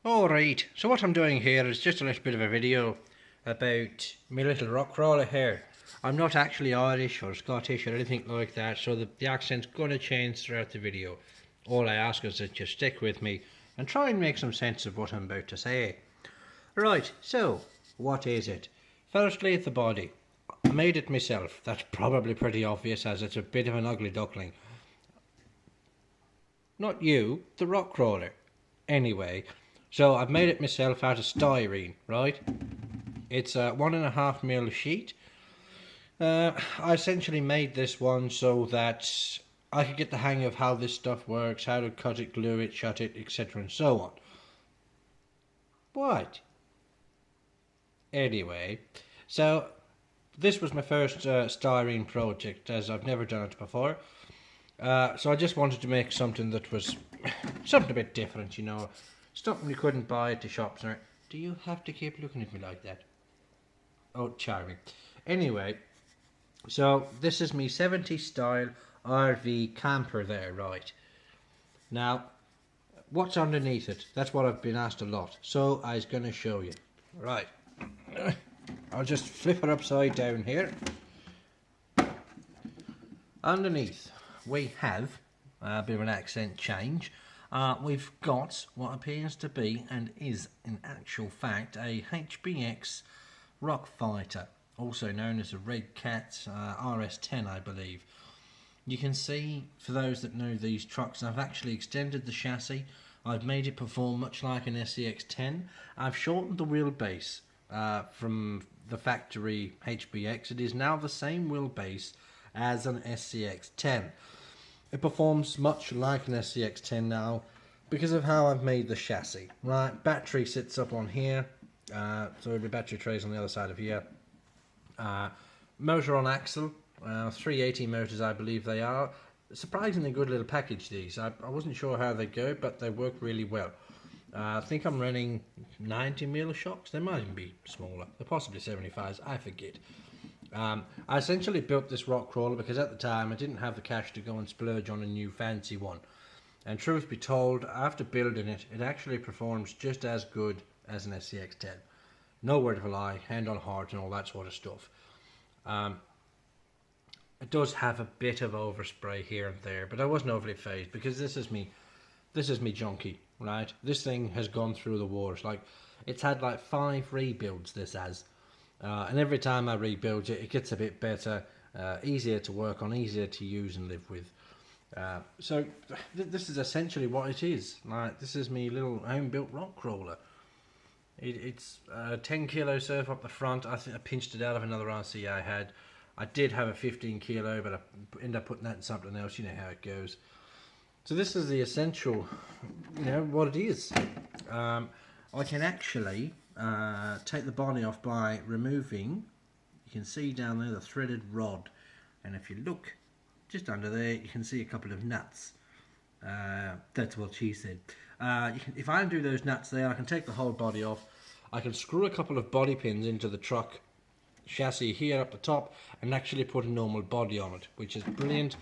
Alright, so what I'm doing here is just a little bit of a video about my little rock crawler here. I'm not actually Irish or Scottish or anything like that, so the accent's gonna change throughout the video. All I ask is that you stick with me and try and make some sense of what I'm about to say. Right, so, what is it? Firstly, the body. I made it myself. That's probably pretty obvious as it's a bit of an ugly duckling. Not you, the rock crawler. Anyway, so I've made it myself out of styrene, right? It's a 1.5 mil sheet. I essentially made this one so that I could get the hang of how this stuff works, how to cut it, glue it, shut it, etc. and so on. What? Anyway, so this was my first styrene project, as I've never done it before. So I just wanted to make something that was something a bit different, you know. Something you couldn't buy at the shops. Do you have to keep looking at me like that? Oh, charming. Anyway, so this is me 70s style RV camper there, right? Now, what's underneath it? That's what I've been asked a lot. So I was going to show you. Right. I'll just flip it upside down here. Underneath, we have a bit of an accent change. We've got what appears to be and is in actual fact a HBX rock fighter, also known as a Red Cat RS10, I believe. You can see, for those that know these trucks, I've actually extended the chassis. I've made it perform much like an SCX10. I've shortened the wheelbase from the factory HBX. It is now the same wheelbase as an SCX10. It performs much like an SCX10 now because of how I've made the chassis. Right, battery sits up on here, so the battery trays on the other side of here. Motor on axle, 380 motors I believe they are. Surprisingly good little package these. I wasn't sure how they go, but they work really well. I think I'm running 90 mil shocks. They might even be smaller. They're possibly 75s, I forget. I essentially built this rock crawler because at the time I didn't have the cash to go and splurge on a new fancy one. And truth be told, after building it, it actually performs just as good as an SCX10. No word of a lie, hand on heart and all that sort of stuff. It does have a bit of overspray here and there, but I wasn't overly phased because this is me junkie, right? This thing has gone through the wars. Like, it's had like 5 rebuilds, this has. And every time I rebuild it, it gets a bit better, easier to work on, easier to use and live with. So this is essentially what it is. Like, this is me little home-built rock crawler. It's 10 kilo surf up the front. I think I pinched it out of another RC I had. I did have a 15 kilo, but I ended up putting that in something else. You know how it goes. So this is the essential, you know, what it is. I can actually take the body off by removing, you can see down there the threaded rod, and if you look just under there you can see a couple of nuts. That's what she said. If I undo those nuts there, I can take the whole body off. I can screw a couple of body pins into the truck chassis here up the top and actually put a normal body on it, which is brilliant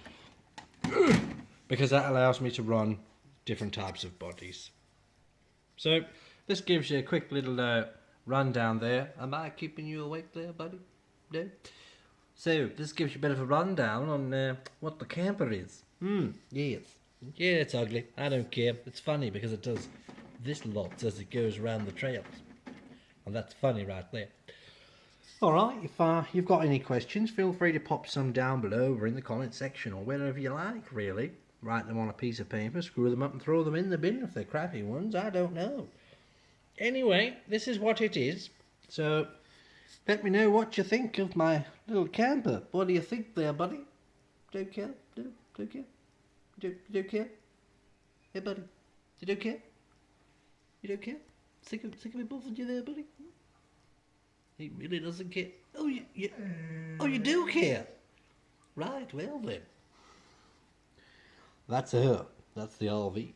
because that allows me to run different types of bodies. So this gives you a quick little rundown there. Am I keeping you awake there, buddy? No? So this gives you a bit of a rundown on what the camper is. Yes. Yeah, it's ugly. I don't care. It's funny because it does this lot as it goes around the trails. And that's funny right there. Alright, if you've got any questions, feel free to pop some down below or in the comment section or wherever you like, really. Write them on a piece of paper, screw them up and throw them in the bin if they're crappy ones, I don't know. Anyway, this is what it is. So, let me know what you think of my little camper. What do you think there, buddy? Don't care? Don't care? You don't care? Hey, buddy, you don't care? You don't care? Sick of me bothering you there, buddy? He really doesn't care. Oh, you do care? Right, well then. That's her. That's the RV.